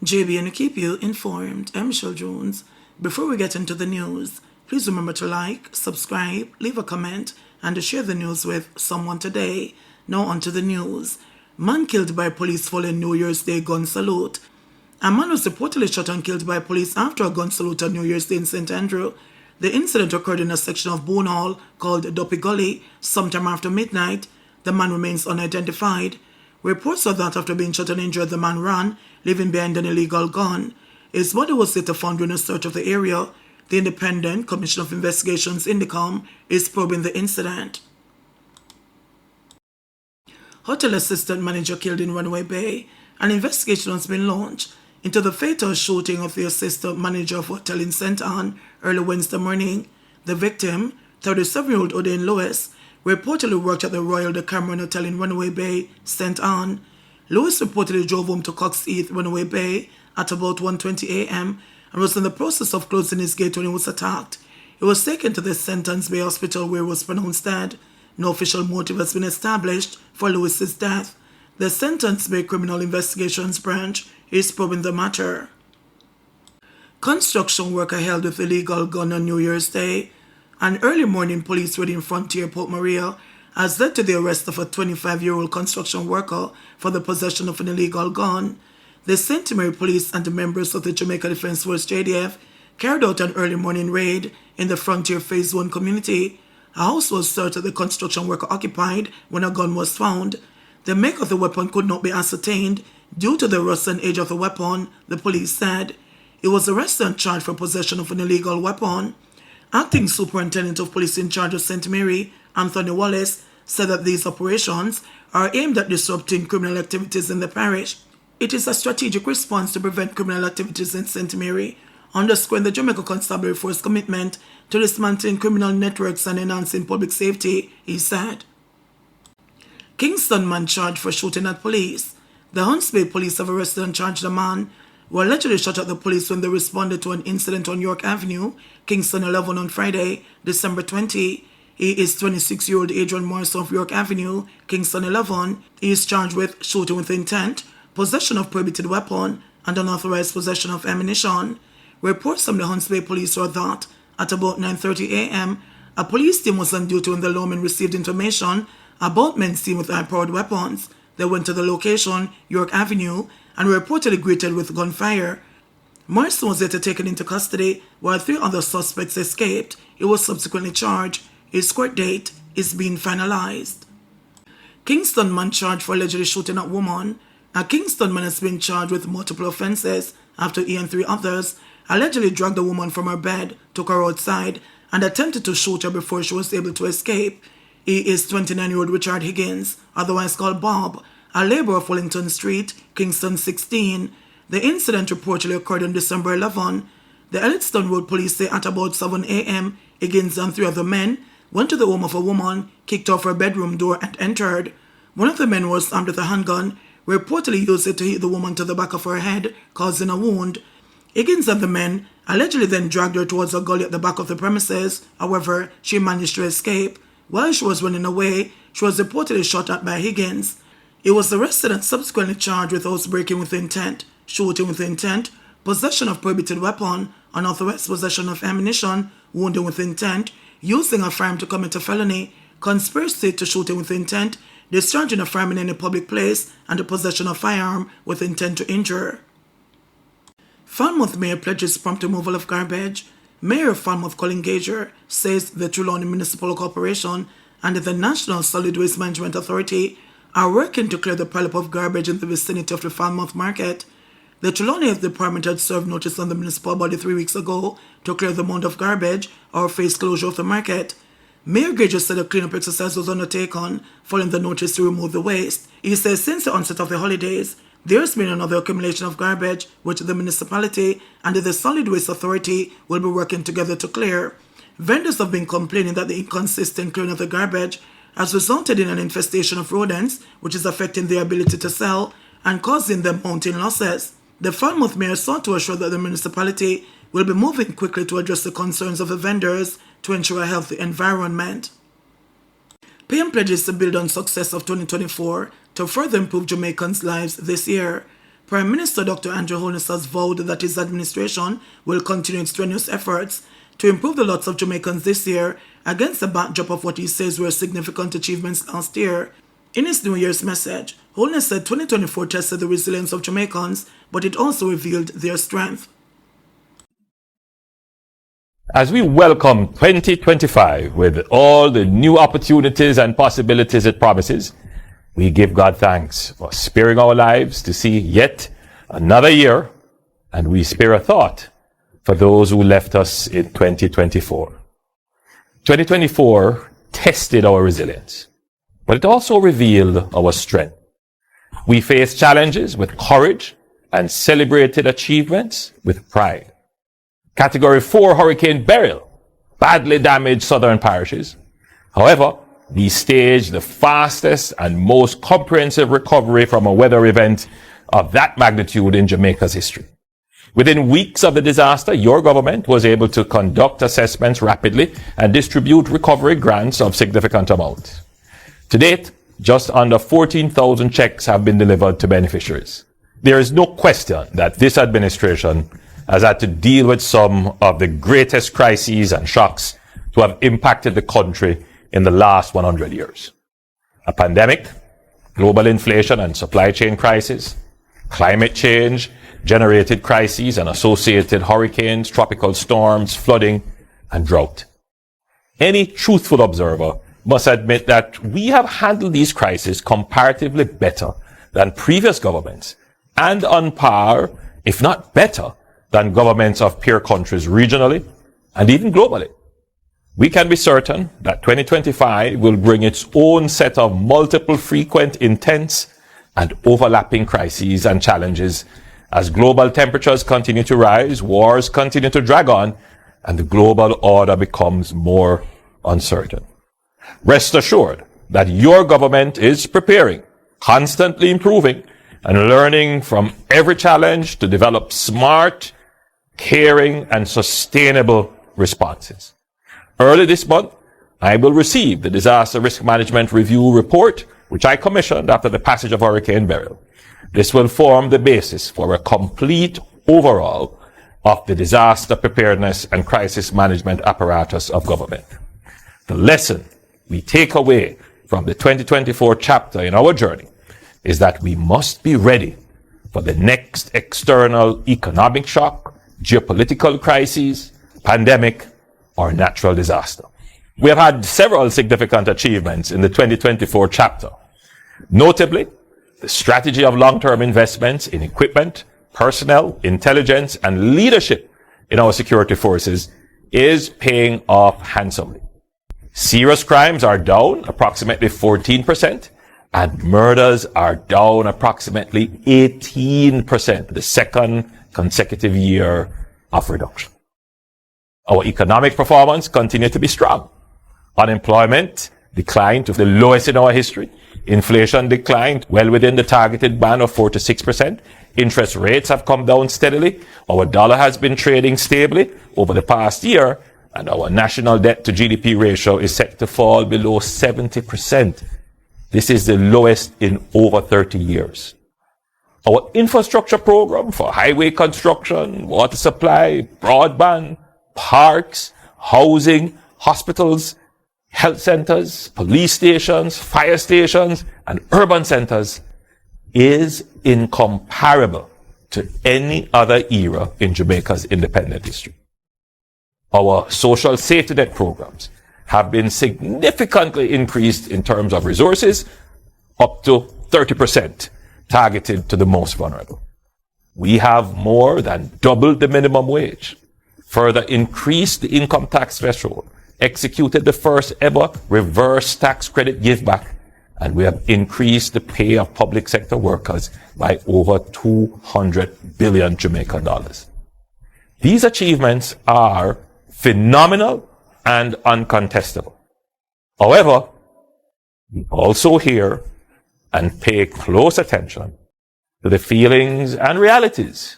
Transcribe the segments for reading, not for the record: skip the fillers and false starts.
JBNN keep you informed. I'm Michelle Jones. Before we get into the news, please remember to like, subscribe, leave a comment, and to share the news with someone today. Now on to the news. Man killed by police following New Year's Day gun salute. A man was reportedly shot and killed by police after a gun salute on New Year's Day in St. Andrew. The incident occurred in a section of Boone Hall called Duppy Gully sometime after midnight. The man remains unidentified. Reports are that after being shot and injured, the man ran, leaving behind an illegal gun. His body was later found during a search of the area. The Independent Commission of Investigations, INDICOM, is probing the incident. Hotel assistant manager killed in Runaway Bay. An investigation has been launched into the fatal shooting of the assistant manager of a hotel in St. Anne early Wednesday morning. The victim, 37-year-old Odain Lewis, reportedly worked at the Royal Decameron Hotel in Runaway Bay, St. Anne. Lewis reportedly drove home to Cox Heath, Runaway Bay, at about 1:20 a.m. and was in the process of closing his gate when he was attacked. He was taken to the St. Anne's Bay Hospital where he was pronounced dead. No official motive has been established for Lewis's death. The St. Anne's Bay Criminal Investigations Branch is probing the matter. Construction worker held with illegal gun on New Year's Day. An early morning police raid in Frontier, Port Maria, has led to the arrest of a 25-year-old construction worker for the possession of an illegal gun. The St. Mary Police and the members of the Jamaica Defence Force JDF carried out an early morning raid in the Frontier Phase 1 community. A house was searched that the construction worker occupied when a gun was found. The make of the weapon could not be ascertained due to the rust and age of the weapon, the police said. He was arrested and charged for possession of an illegal weapon. Acting Superintendent of Police in charge of St. Mary, Anthony Wallace, said that these operations are aimed at disrupting criminal activities in the parish. It is a strategic response to prevent criminal activities in St. Mary, underscoring the Jamaica Constabulary Force commitment to dismantling criminal networks and enhancing public safety, he said. Kingston man charged for shooting at police. The Hunts Bay police have arrested and charged a man who allegedly shot at the police when they responded to an incident on York Avenue, Kingston 11 on Friday, December 20. He is 26-year-old Adrian Morrison of York Avenue, Kingston 11. He is charged with shooting with intent, possession of prohibited weapon, and unauthorized possession of ammunition. Reports from the Hunts Bay police are that at about 9:30 a.m., a police team was on duty when the lawmen received information about men seen with high-powered weapons. They went to the location, York Avenue, and were reportedly greeted with gunfire. Morrison was later taken into custody while 3 other suspects escaped. He was subsequently charged. His court date is being finalized. Kingston man charged for allegedly shooting at woman. A Kingston man has been charged with multiple offenses after he and 3 others allegedly dragged a woman from her bed, took her outside, and attempted to shoot her before she was able to escape. He is 29-year-old Richard Higgins, otherwise called Bob, a laborer of Wellington Street, Kingston 16. The incident reportedly occurred on December 11. The Elliston Road police say at about 7 a.m., Higgins and 3 other men went to the home of a woman, kicked off her bedroom door, and entered. One of the men was armed with a handgun, reportedly used it to hit the woman to the back of her head, causing a wound. Higgins and the men allegedly then dragged her towards a gully at the back of the premises. However, she managed to escape. While she was running away, she was reportedly shot at by Higgins. He was arrested and subsequently charged with housebreaking with intent, shooting with intent, possession of prohibited weapon, unauthorized possession of ammunition, wounding with intent, using a firearm to commit a felony, conspiracy to shooting with intent, discharging a firearm in any public place, and the possession of firearm with intent to injure. Falmouth Mayor pledges prompt removal of garbage. Mayor of Falmouth Colin Gager says the Trelawney Municipal Corporation and the National Solid Waste Management Authority are working to clear the pileup of garbage in the vicinity of the Falmouth Market. The Trelawney Health Department had served notice on the municipal body 3 weeks ago to clear the mound of garbage or face closure of the market. Mayor Gager said a cleanup exercise was undertaken following the notice to remove the waste. He says since the onset of the holidays, there's been another accumulation of garbage which the municipality and the Solid Waste Authority will be working together to clear. Vendors have been complaining that the inconsistent clearing of the garbage has resulted in an infestation of rodents, which is affecting their ability to sell and causing them mounting losses. The Falmouth mayor sought to assure that the municipality will be moving quickly to address the concerns of the vendors to ensure a healthy environment. PM pledges to build on success of 2024 to further improve Jamaicans' lives this year. Prime Minister Dr. Andrew Holness has vowed that his administration will continue its strenuous efforts to improve the lots of Jamaicans this year against the backdrop of what he says were significant achievements last year. In his New Year's message, Holness said 2024 tested the resilience of Jamaicans, but it also revealed their strength. As we welcome 2025 with all the new opportunities and possibilities it promises, we give God thanks for sparing our lives to see yet another year, and we spare a thought for those who left us in 2024. 2024 tested our resilience, but it also revealed our strength. We faced challenges with courage and celebrated achievements with pride. Category 4 Hurricane Beryl badly damaged southern parishes. However, we staged the fastest and most comprehensive recovery from a weather event of that magnitude in Jamaica's history. Within weeks of the disaster, your government was able to conduct assessments rapidly and distribute recovery grants of significant amounts. To date, just under 14,000 checks have been delivered to beneficiaries. There is no question that this administration has had to deal with some of the greatest crises and shocks to have impacted the country in the last 100 years. A pandemic, global inflation and supply chain crisis, climate change, generated crises and associated hurricanes, tropical storms, flooding, and drought. Any truthful observer must admit that we have handled these crises comparatively better than previous governments and on par, if not better, than governments of peer countries regionally and even globally. We can be certain that 2025 will bring its own set of multiple, frequent, intense, and overlapping crises and challenges as global temperatures continue to rise, wars continue to drag on, and the global order becomes more uncertain. Rest assured that your government is preparing, constantly improving, and learning from every challenge to develop smart, caring, and sustainable responses. Early this month, I will receive the Disaster Risk Management Review Report, which I commissioned after the passage of Hurricane Beryl. This will form the basis for a complete overhaul of the disaster preparedness and crisis management apparatus of government. The lesson we take away from the 2024 chapter in our journey is that we must be ready for the next external economic shock, geopolitical crises, pandemic, or natural disaster. We have had several significant achievements in the 2024 chapter. Notably, the strategy of long-term investments in equipment, personnel, intelligence, and leadership in our security forces is paying off handsomely. Serious crimes are down approximately 14%, and murders are down approximately 18%, the second consecutive year of reduction. Our economic performance continued to be strong. Unemployment declined to the lowest in our history. Inflation declined well within the targeted band of 4 to 6%. Interest rates have come down steadily. Our dollar has been trading stably over the past year, and our national debt to GDP ratio is set to fall below 70%. This is the lowest in over 30 years. Our infrastructure program for highway construction, water supply, broadband, parks, housing, hospitals, health centers, police stations, fire stations, and urban centers is incomparable to any other era in Jamaica's independent history. Our social safety net programs have been significantly increased in terms of resources, up to 30%, targeted to the most vulnerable. We have more than doubled the minimum wage, further increased the income tax threshold, executed the first ever reverse tax credit giveback, and we have increased the pay of public sector workers by over 200 billion Jamaican dollars. These achievements are phenomenal and uncontestable. However, we also hear and pay close attention to the feelings and realities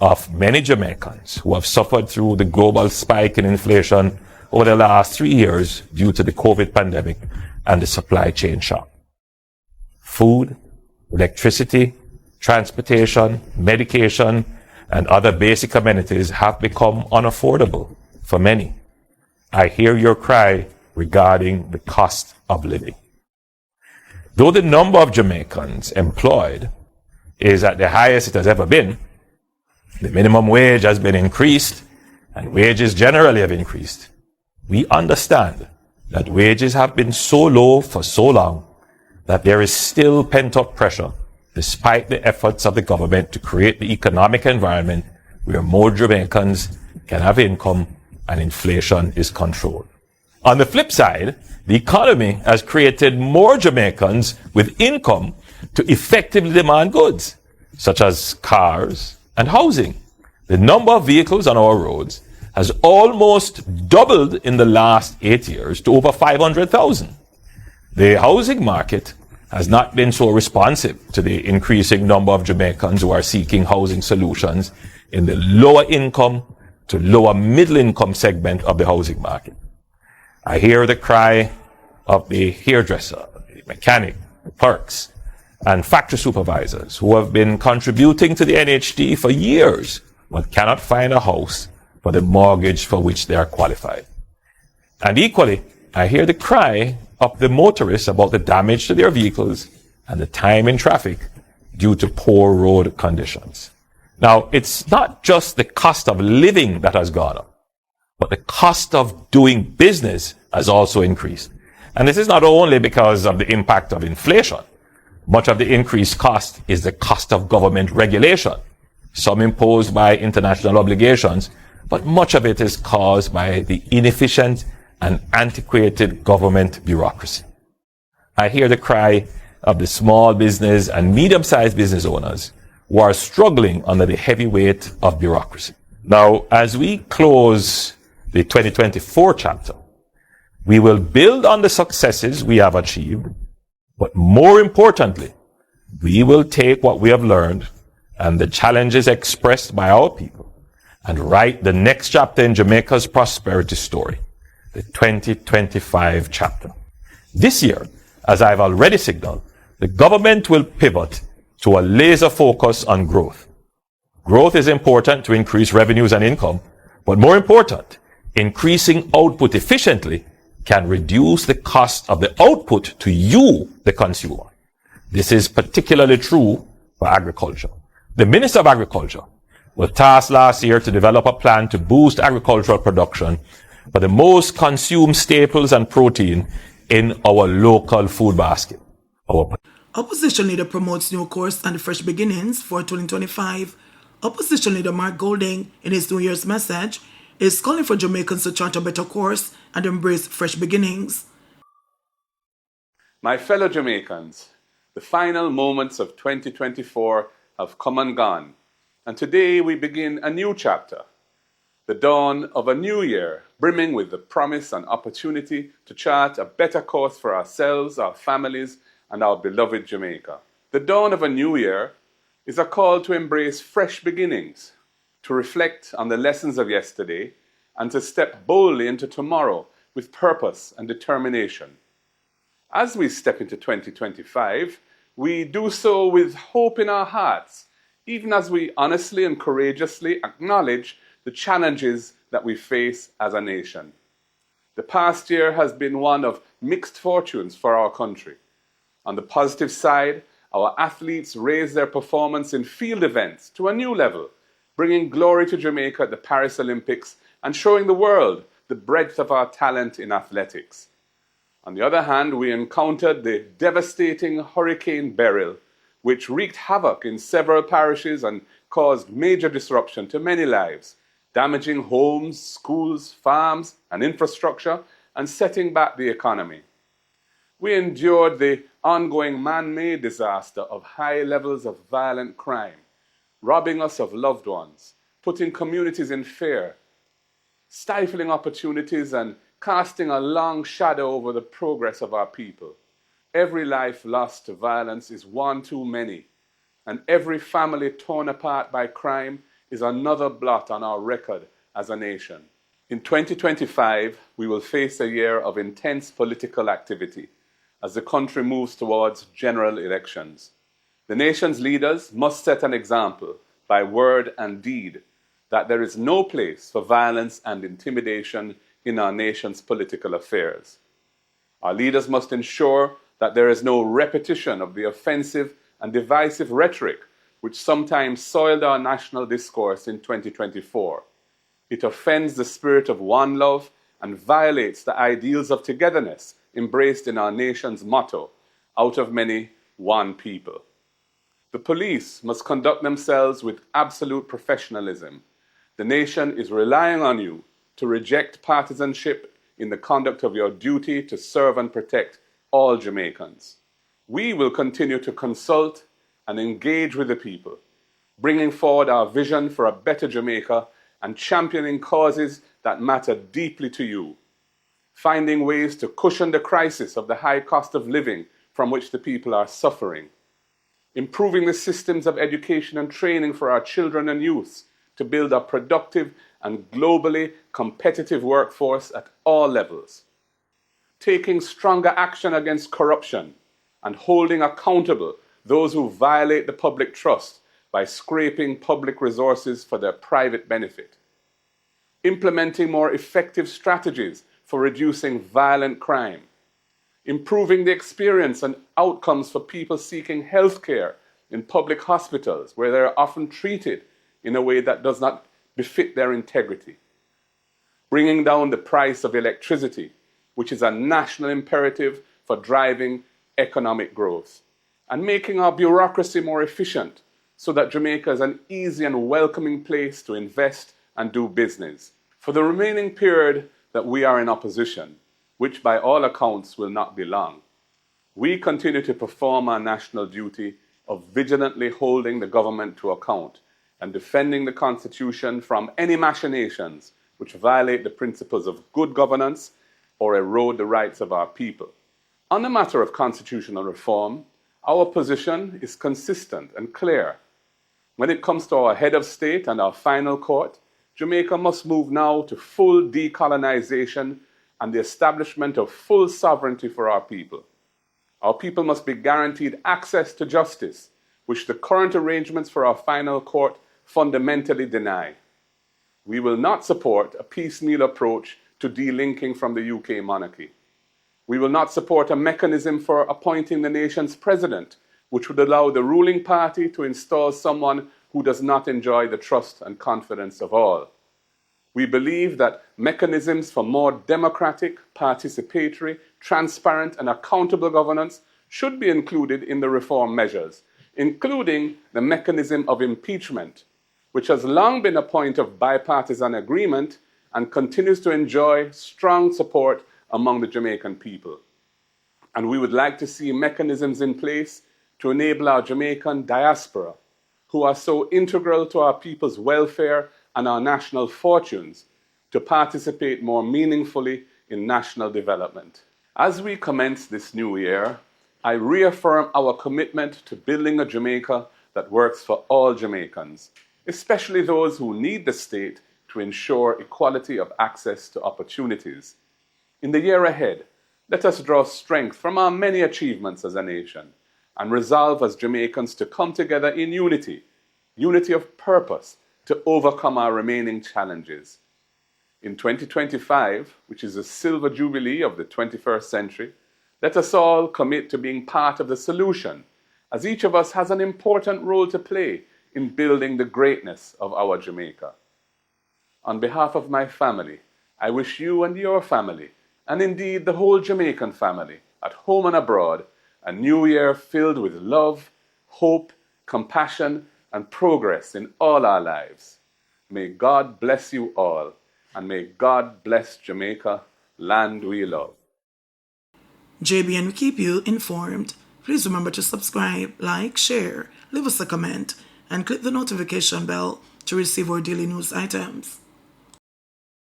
of many Jamaicans who have suffered through the global spike in inflation over the last 3 years due to the COVID pandemic and the supply chain shock. Food, electricity, transportation, medication, and other basic amenities have become unaffordable for many. I hear your cry regarding the cost of living. Though the number of Jamaicans employed is at the highest it has ever been, the minimum wage has been increased, and wages generally have increased. We understand that wages have been so low for so long that there is still pent-up pressure, despite the efforts of the government to create the economic environment where more Jamaicans can have income and inflation is controlled. On the flip side, the economy has created more Jamaicans with income to effectively demand goods, such as cars and housing. The number of vehicles on our roads has almost doubled in the last 8 years to over 500,000. The housing market has not been so responsive to the increasing number of Jamaicans who are seeking housing solutions in the lower income to lower middle income segment of the housing market. I hear the cry of the hairdresser, the mechanic, the clerks, and factory supervisors who have been contributing to the NHD for years but cannot find a house for the mortgage for which they are qualified. And equally, I hear the cry of the motorists about the damage to their vehicles and the time in traffic due to poor road conditions. Now, it's not just the cost of living that has gone up, but the cost of doing business has also increased. And this is not only because of the impact of inflation. Much of the increased cost is the cost of government regulation, some imposed by international obligations, but much of it is caused by the inefficient and antiquated government bureaucracy. I hear the cry of the small business and medium-sized business owners who are struggling under the heavy weight of bureaucracy. Now, as we close the 2024 chapter, we will build on the successes we have achieved, but more importantly, we will take what we have learned and the challenges expressed by our people and write the next chapter in Jamaica's prosperity story, the 2025 chapter. This year, as I've already signaled, the government will pivot to a laser focus on growth. Growth is important to increase revenues and income, but more important, increasing output efficiently can reduce the cost of the output to you, the consumer. This is particularly true for agriculture. The Minister of Agriculture was tasked last year to develop a plan to boost agricultural production for the most consumed staples and protein in our local food basket. Opposition leader promotes new course and fresh beginnings for 2025. Opposition leader Mark Golding, in his New Year's message, is calling for Jamaicans to chart a better course and embrace fresh beginnings. My fellow Jamaicans, the final moments of 2024 have come and gone, and today we begin a new chapter, the dawn of a new year, brimming with the promise and opportunity to chart a better course for ourselves, our families, and our beloved Jamaica. The dawn of a new year is a call to embrace fresh beginnings, to reflect on the lessons of yesterday, and to step boldly into tomorrow with purpose and determination. As we step into 2025, we do so with hope in our hearts, even as we honestly and courageously acknowledge the challenges that we face as a nation. The past year has been one of mixed fortunes for our country. On the positive side, our athletes raised their performance in field events to a new level, bringing glory to Jamaica at the Paris Olympics and showing the world the breadth of our talent in athletics. On the other hand, we encountered the devastating Hurricane Beryl, which wreaked havoc in several parishes and caused major disruption to many lives, damaging homes, schools, farms, and infrastructure, and setting back the economy. We endured the ongoing man-made disaster of high levels of violent crime, robbing us of loved ones, putting communities in fear, stifling opportunities, and casting a long shadow over the progress of our people. Every life lost to violence is one too many, and every family torn apart by crime is another blot on our record as a nation. In 2025, we will face a year of intense political activity as the country moves towards general elections. The nation's leaders must set an example by word and deed that there is no place for violence and intimidation in our nation's political affairs. Our leaders must ensure that there is no repetition of the offensive and divisive rhetoric which sometimes soiled our national discourse in 2024. It offends the spirit of one love and violates the ideals of togetherness embraced in our nation's motto, out of many, one people. The police must conduct themselves with absolute professionalism. The nation is relying on you to reject partisanship in the conduct of your duty to serve and protect all Jamaicans. We will continue to consult and engage with the people, bringing forward our vision for a better Jamaica and championing causes that matter deeply to you, finding ways to cushion the crisis of the high cost of living from which the people are suffering, improving the systems of education and training for our children and youth to build a productive and globally competitive workforce at all levels, taking stronger action against corruption and holding accountable those who violate the public trust by scraping public resources for their private benefit, implementing more effective strategies for reducing violent crime, improving the experience and outcomes for people seeking health care in public hospitals where they are often treated in a way that does not befit their integrity, bringing down the price of electricity, which is a national imperative for driving economic growth, and making our bureaucracy more efficient so that Jamaica is an easy and welcoming place to invest and do business. For the remaining period that we are in opposition, which by all accounts will not be long, we continue to perform our national duty of vigilantly holding the government to account and defending the Constitution from any machinations which violate the principles of good governance or erode the rights of our people. On the matter of constitutional reform, our position is consistent and clear. When it comes to our head of state and our final court, Jamaica must move now to full decolonization and the establishment of full sovereignty for our people. Our people must be guaranteed access to justice, which the current arrangements for our final court fundamentally deny. We will not support a piecemeal approach to delinking from the UK monarchy. We will not support a mechanism for appointing the nation's president, which would allow the ruling party to install someone who does not enjoy the trust and confidence of all. We believe that mechanisms for more democratic, participatory, transparent, and accountable governance should be included in the reform measures, including the mechanism of impeachment, which has long been a point of bipartisan agreement and continues to enjoy strong support among the Jamaican people. And we would like to see mechanisms in place to enable our Jamaican diaspora, who are so integral to our people's welfare and our national fortunes, to participate more meaningfully in national development. As we commence this new year, I reaffirm our commitment to building a Jamaica that works for all Jamaicans, especially those who need the state to ensure equality of access to opportunities. In the year ahead, let us draw strength from our many achievements as a nation and resolve as Jamaicans to come together in unity of purpose to overcome our remaining challenges. In 2025, which is the silver jubilee of the 21st century, let us all commit to being part of the solution, as each of us has an important role to play in building the greatness of our Jamaica. On behalf of my family, I wish you and your family, and indeed the whole Jamaican family, at home and abroad, a new year filled with love, hope, compassion, and progress in all our lives. May God bless you all, and may God bless Jamaica, land we love. JBN will keep you informed. Please remember to subscribe, like, share, leave us a comment, and click the notification bell to receive our daily news items.